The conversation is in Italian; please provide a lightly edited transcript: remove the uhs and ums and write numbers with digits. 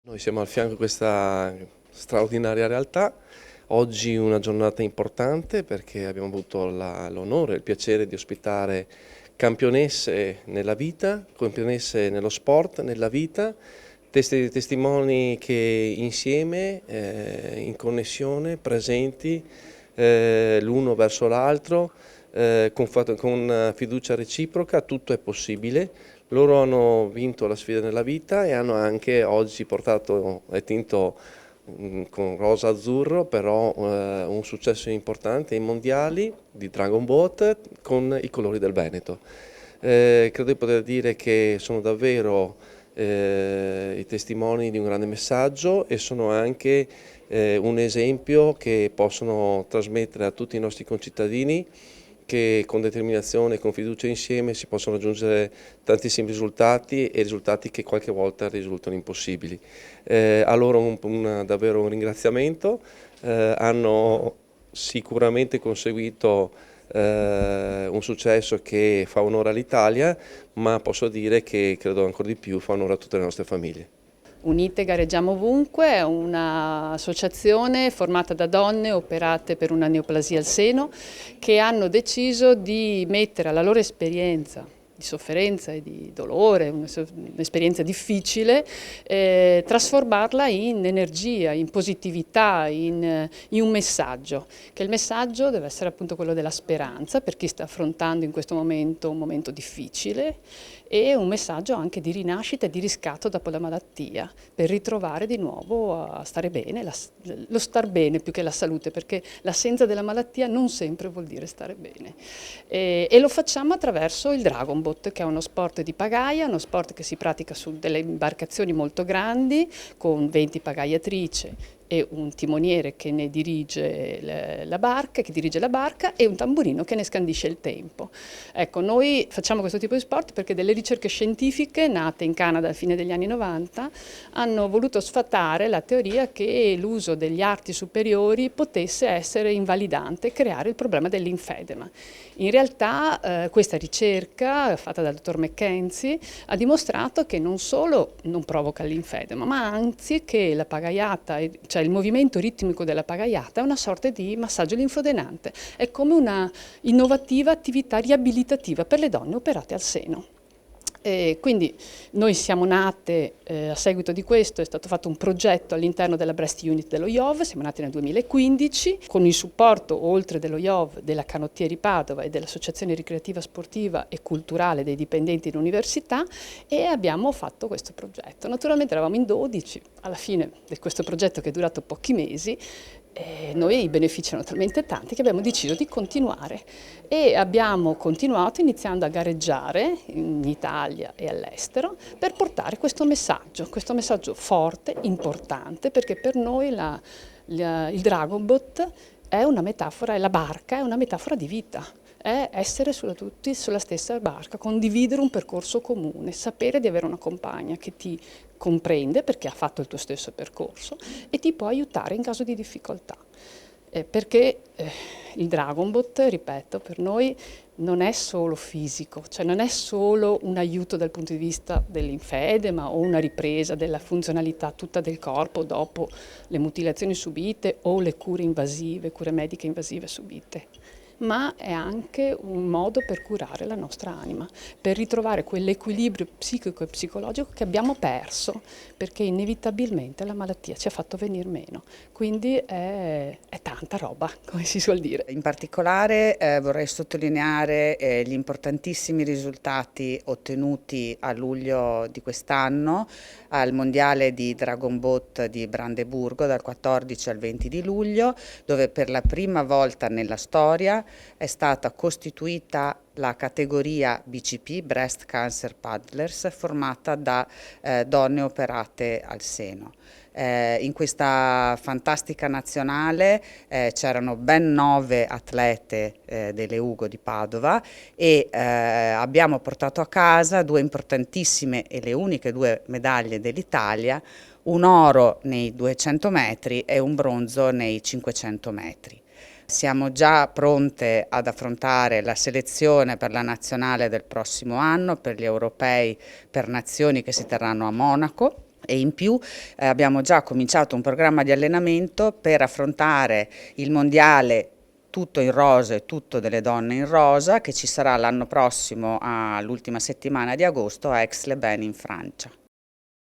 Noi siamo al fianco di questa straordinaria realtà. Oggi una giornata importante perché abbiamo avuto l'onore e il piacere di ospitare campionesse nella vita, campionesse nello sport, nella vita, testimoni che insieme, in connessione, presenti l'uno verso l'altro, con fiducia reciproca, tutto è possibile. Loro hanno vinto la sfida nella vita e hanno anche oggi portato, è tinto con rosa azzurro, però un successo importante ai mondiali di Dragon Boat con i colori del Veneto. Credo di poter dire che sono davvero i testimoni di un grande messaggio e sono anche un esempio che possono trasmettere a tutti i nostri concittadini che con determinazione e con fiducia insieme si possono raggiungere tantissimi risultati e risultati che qualche volta risultano impossibili. A loro davvero un ringraziamento, hanno sicuramente conseguito un successo che fa onore all'Italia, ma posso dire che credo ancora di più fa onore a tutte le nostre famiglie. Unite Gareggiamo Ovunque è un'associazione formata da donne operate per una neoplasia al seno che hanno deciso di mettere alla loro esperienza di sofferenza e di dolore, un'esperienza difficile, trasformarla in energia, in positività, in un messaggio, che il messaggio deve essere appunto quello della speranza per chi sta affrontando in questo momento un momento difficile e un messaggio anche di rinascita e di riscatto dopo la malattia, per ritrovare di nuovo a stare bene, lo star bene più che la salute, perché l'assenza della malattia non sempre vuol dire stare bene. E lo facciamo attraverso il Dragon Boat, che è uno sport di pagaia, uno sport che si pratica su delle imbarcazioni molto grandi, con 20 pagaiatrici e un timoniere che ne dirige la barca e un tamburino che ne scandisce il tempo. Ecco, noi facciamo questo tipo di sport perché delle ricerche scientifiche nate in Canada alla fine degli anni 90 hanno voluto sfatare la teoria che l'uso degli arti superiori potesse essere invalidante e creare il problema dell'infedema. In realtà questa ricerca fatta dal dottor McKenzie ha dimostrato che non solo non provoca l'infedema, ma anzi che la pagaiata, cioè il movimento ritmico della pagaiata è una sorta di massaggio linfodenante, è come una innovativa attività riabilitativa per le donne operate al seno. Quindi noi siamo nate, a seguito di questo è stato fatto un progetto all'interno della Breast Unit dello IOV, siamo nati nel 2015 con il supporto oltre dello IOV, della Canottieri Padova e dell'Associazione Ricreativa Sportiva e Culturale dei Dipendenti dell'Università e abbiamo fatto questo progetto. Naturalmente eravamo in 12, alla fine di questo progetto che è durato pochi mesi, noi i benefici erano talmente tanti che abbiamo deciso di continuare e abbiamo continuato iniziando a gareggiare in Italia e all'estero per portare questo messaggio forte, importante, perché per noi il Dragon Boat è una metafora, e la barca è una metafora di vita. È essere tutti sulla stessa barca, condividere un percorso comune, sapere di avere una compagna che ti comprende perché ha fatto il tuo stesso percorso e ti può aiutare in caso di difficoltà. Perché il Dragon Boat, ripeto, per noi non è solo fisico, cioè non è solo un aiuto dal punto di vista dell'infedema o una ripresa della funzionalità tutta del corpo dopo le mutilazioni subite o le cure invasive, cure mediche invasive subite, ma è anche un modo per curare la nostra anima, per ritrovare quell'equilibrio psichico e psicologico che abbiamo perso, perché inevitabilmente la malattia ci ha fatto venir meno. Quindi è tanta roba, come si suol dire. In particolare vorrei sottolineare gli importantissimi risultati ottenuti a luglio di quest'anno al Mondiale di Dragon Boat di Brandeburgo dal 14 al 20 di luglio, dove per la prima volta nella storia è stata costituita la categoria BCP, Breast Cancer Paddlers, formata da donne operate al seno. In questa fantastica nazionale c'erano ben 9 atlete delle Ugo di Padova e abbiamo portato a casa 2 importantissime e le uniche 2 medaglie dell'Italia, un oro nei 200 metri e un bronzo nei 500 metri. Siamo già pronte ad affrontare la selezione per la nazionale del prossimo anno, per gli europei per nazioni che si terranno a Monaco. E in più abbiamo già cominciato un programma di allenamento per affrontare il mondiale tutto in rosa e tutto delle donne in rosa, che ci sarà l'anno prossimo all'ultima settimana di agosto a Aix-les-Bains in Francia.